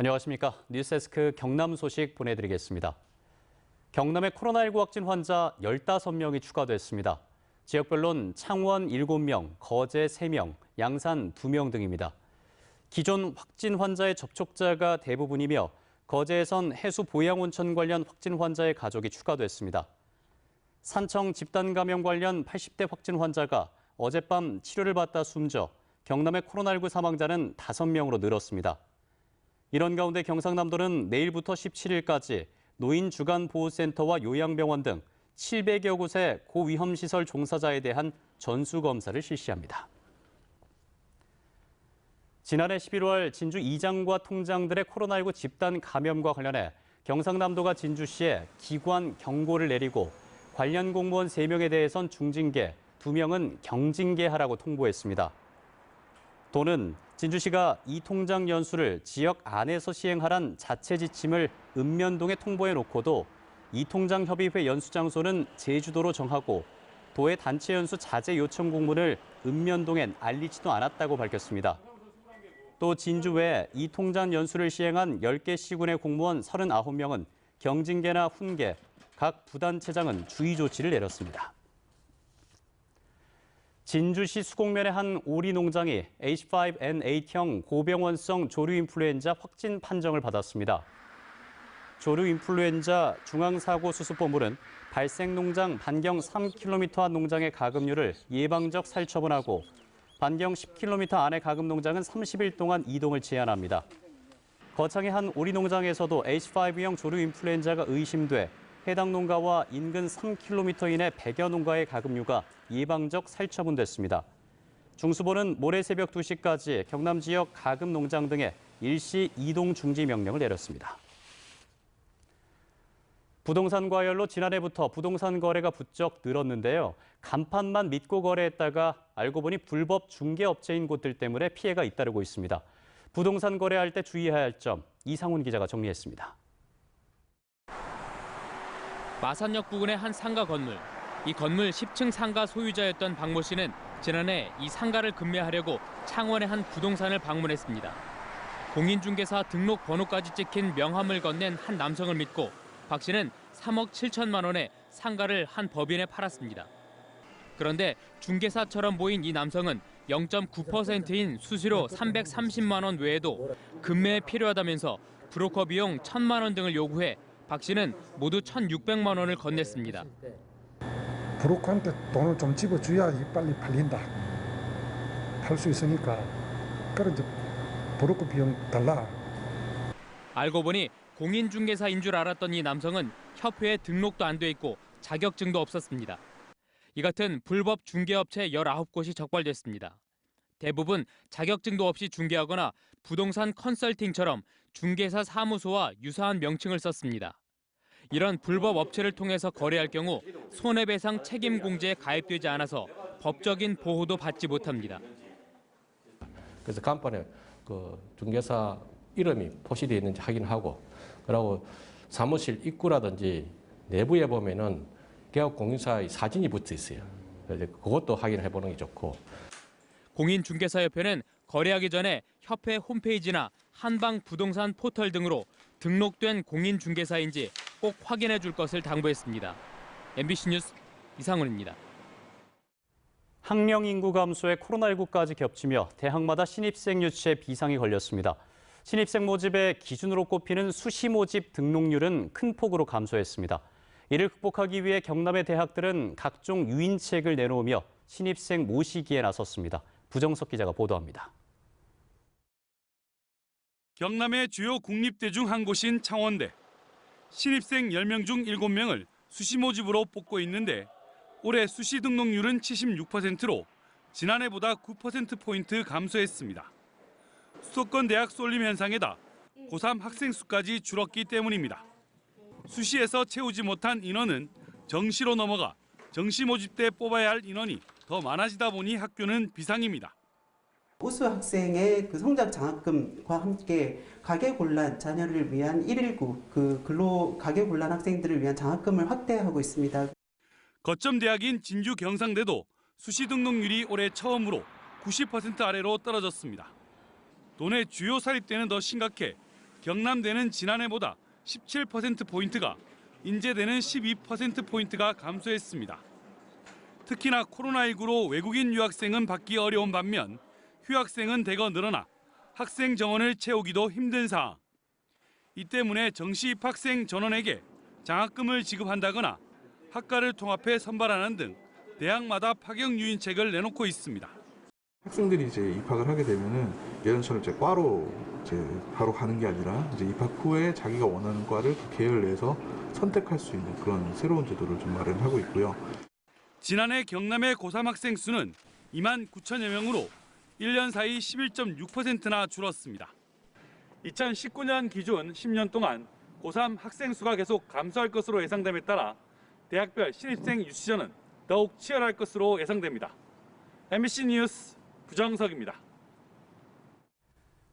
안녕하십니까. 뉴스데스크 경남 소식 보내드리겠습니다. 경남에 코로나19 확진 환자 15명이 추가됐습니다. 지역별로는 창원 7명, 거제 3명, 양산 2명 등입니다. 기존 확진 환자의 접촉자가 대부분이며 거제에선 해수 보양온천 관련 확진 환자의 가족이 추가됐습니다. 산청 집단 감염 관련 80대 확진 환자가 어젯밤 치료를 받다 숨져 경남의 코로나19 사망자는 5명으로 늘었습니다. 이런 가운데 경상남도는 내일부터 17일까지 노인 주간 보호센터와 요양병원 등 700여 곳의 고위험시설 종사자에 대한 전수검사를 실시합니다. 지난해 11월 진주 이장과 통장들의 코로나19 집단 감염과 관련해 경상남도가 진주시에 기관 경고를 내리고 관련 공무원 3명에 대해선 중징계, 2명은 경징계하라고 통보했습니다. 도는 진주시가 이 통장 연수를 지역 안에서 시행하란 자체 지침을 읍면동에 통보해놓고도 이 통장 협의회 연수 장소는 제주도로 정하고 도의 단체 연수 자제 요청 공문을 읍면동엔 알리지도 않았다고 밝혔습니다. 또 진주 외에 이 통장 연수를 시행한 10개 시군의 공무원 39명은 경징계나 훈계, 각 부단체장은 주의 조치를 내렸습니다. 진주시 수곡면의 한 오리 농장이 H5N8형 고병원성 조류 인플루엔자 확진 판정을 받았습니다. 조류 인플루엔자 중앙사고수습본부는 발생 농장 반경 3km 안 농장의 가금류를 예방적 살처분하고 반경 10km 안의 가금 농장은 30일 동안 이동을 제한합니다. 거창의 한 오리 농장에서도 H5형 조류 인플루엔자가 의심돼 해당 농가와 인근 3km 이내 100여 농가의 가금류가 예방적 살처분됐습니다. 중수본은 모레 새벽 2시까지 경남 지역 가금 농장 등에 일시 이동 중지 명령을 내렸습니다. 부동산 과열로 지난해부터 부동산 거래가 부쩍 늘었는데요. 간판만 믿고 거래했다가 알고 보니 불법 중개업체인 곳들 때문에 피해가 잇따르고 있습니다. 부동산 거래할 때 주의해야 할 점, 이상훈 기자가 정리했습니다. 마산역 부근의 한 상가 건물. 이 건물 10층 상가 소유자였던 박모 씨는 지난해 이 상가를 급매하려고 창원의 한 부동산을 방문했습니다. 공인중개사 등록 번호까지 찍힌 명함을 건넨 한 남성을 믿고 박 씨는 3억 7천만 원에 상가를 한 법인에 팔았습니다. 그런데 중개사처럼 보인 이 남성은 0.9%인 수수료 330만 원 외에도 급매에 필요하다면서 브로커 비용 1,000만 원 등을 요구해 박 씨는 모두 1,600만 원을 건넸습니다. 브로커한테 돈을 좀 집어줘야 빨리 팔린다. 팔 수 있으니까. 그래 이제 브로커 비용 달라. 알고 보니 공인중개사인 줄 알았던 이 남성은 협회에 등록도 안 돼 있고 자격증도 없었습니다. 이 같은 불법 중개업체 19곳이 적발됐습니다. 대부분 자격증도 없이 중개하거나 부동산 컨설팅처럼 중개사 사무소와 유사한 명칭을 썼습니다. 이런 불법 업체를 통해서 거래할 경우 손해배상 책임공제에 가입되지 않아서 법적인 보호도 받지 못합니다. 그래서 간판에 중개사 이름이 포시되어 있는지 확인하고, 그리고 사무실 입구라든지 내부에 보면은 계약공인사의 사진이 붙어 있어요. 그래서 그것도 확인해 보는 게 좋고. 공인중개사협회는 거래하기 전에 협회 홈페이지나 한방부동산 포털 등으로 등록된 공인중개사인지 꼭 확인해 줄 것을 당부했습니다. MBC 뉴스 이상훈입니다. 학령 인구 감소에 코로나19까지 겹치며 대학마다 신입생 유치에 비상이 걸렸습니다. 신입생 모집의 기준으로 꼽히는 수시 모집 등록률은 큰 폭으로 감소했습니다. 이를 극복하기 위해 경남의 대학들은 각종 유인책을 내놓으며 신입생 모시기에 나섰습니다. 부정석 기자가 보도합니다. 경남의 주요 국립대 중 한 곳인 창원대. 신입생 10명 중 7명을 수시 모집으로 뽑고 있는데 올해 수시 등록률은 76%로 지난해보다 9%포인트 감소했습니다. 수도권 대학 쏠림 현상에다 고3 학생 수까지 줄었기 때문입니다. 수시에서 채우지 못한 인원은 정시로 넘어가 정시 모집 때 뽑아야 할 인원이 더 많아지다 보니 학교는 비상입니다. 우수 학생의 성장 장학금과 함께 가계곤란 자녀를 위한 119 근로 가계곤란 학생들을 위한 장학금을 확대하고 있습니다. 거점 대학인 진주 경상대도 수시 등록률이 올해 처음으로 90% 아래로 떨어졌습니다. 도내 주요 사립대는 더 심각해 경남대는 지난해보다 17%포인트가, 인제대는 12%포인트가 감소했습니다. 특히나 코로나19로 외국인 유학생은 받기 어려운 반면 휴학생은 대거 늘어나 학생 정원을 채우기도 힘든 상황. 이 때문에 정시 입학생 전원에게 장학금을 지급한다거나 학과를 통합해 선발하는 등 대학마다 파격 유인책을 내놓고 있습니다. 학생들이 이제 입학을 하게 되면은 예전처럼 이제 과로 이제 바로 가는 게 아니라 이제 입학 후에 자기가 원하는 과를 그 계열 내에서 선택할 수 있는 그런 새로운 제도를 좀 마련하고 있고요. 지난해 경남의 고3 학생 수는 2만 9천여 명으로 1년 사이 11.6%나 줄었습니다. 2019년 기준 10년 동안 고3 학생 수가 계속 감소할 것으로 예상됨에 따라 대학별 신입생 유치전은 더욱 치열할 것으로 예상됩니다. MBC 뉴스 부정석입니다.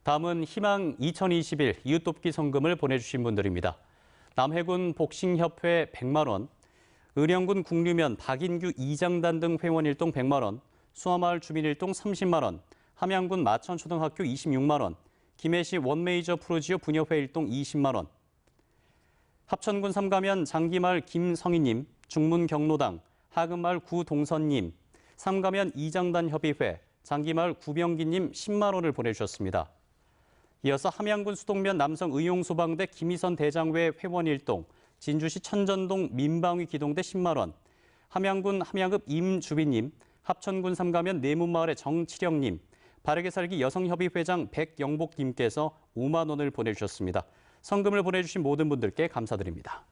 다음은 희망 2021 이웃돕기 성금을 보내주신 분들입니다. 남해군 복싱협회 100만 원, 의령군 국류면 박인규 이장단 등 회원 일동 100만 원, 수화마을 주민 일동 30만 원, 함양군 마천초등학교 26만 원, 김해시 원메이저 프로지오 부녀회 일동 20만 원, 합천군 삼가면 장기마을 김성희님, 중문 경로당, 하금마을 구동선님, 삼가면 이장단 협의회, 장기마을 구병기님 10만 원을 보내주셨습니다. 이어서 함양군 수동면 남성 의용소방대 김희선 대장회 회원 일동, 진주시 천전동 민방위 기동대 10만 원, 함양군 함양읍 임주비님, 합천군 삼가면 내문마을의 정치령님, 바르게 살기 여성협의회장 백영복님께서 5만 원을 보내주셨습니다. 성금을 보내주신 모든 분들께 감사드립니다.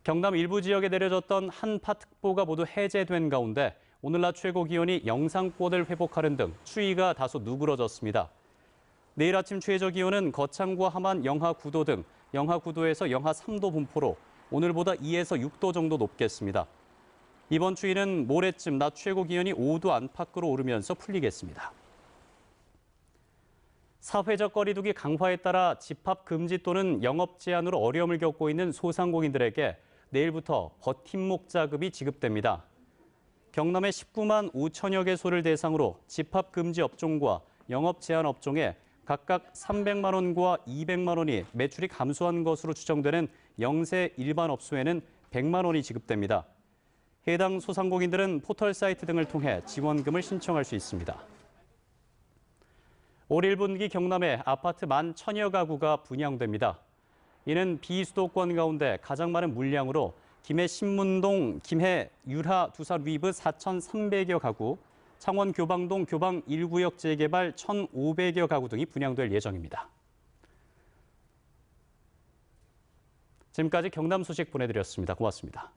경남 일부 지역에 내려졌던 한파특보가 모두 해제된 가운데 오늘 낮 최고 기온이 영상권을 회복하는 등 추위가 다소 누그러졌습니다. 내일 아침 최저 기온은 거창과 함안 영하 9도 등 영하 9도에서 영하 3도 분포로 오늘보다 2에서 6도 정도 높겠습니다. 이번 추위는 모레쯤 낮 최고 기온이 5도 안팎으로 오르면서 풀리겠습니다. 사회적 거리두기 강화에 따라 집합 금지 또는 영업 제한으로 어려움을 겪고 있는 소상공인들에게 내일부터 버팀목 자급이 지급됩니다. 경남의 19만 5천여 개소를 대상으로 집합 금지 업종과 영업 제한 업종에 각각 300만 원과 200만 원이 매출이 감소한 것으로 추정되는 영세 일반 업소에는 100만 원이 지급됩니다. 해당 소상공인들은 포털 사이트 등을 통해 지원금을 신청할 수 있습니다. 올 1분기 경남에 아파트 11,000여 가구가 분양됩니다. 이는 비수도권 가운데 가장 많은 물량으로 김해 신문동, 김해 율하 두산 위브 4,300여 가구, 창원 교방동 교방 1구역 재개발 1,500여 가구 등이 분양될 예정입니다. 지금까지 경남 소식 보내드렸습니다. 고맙습니다.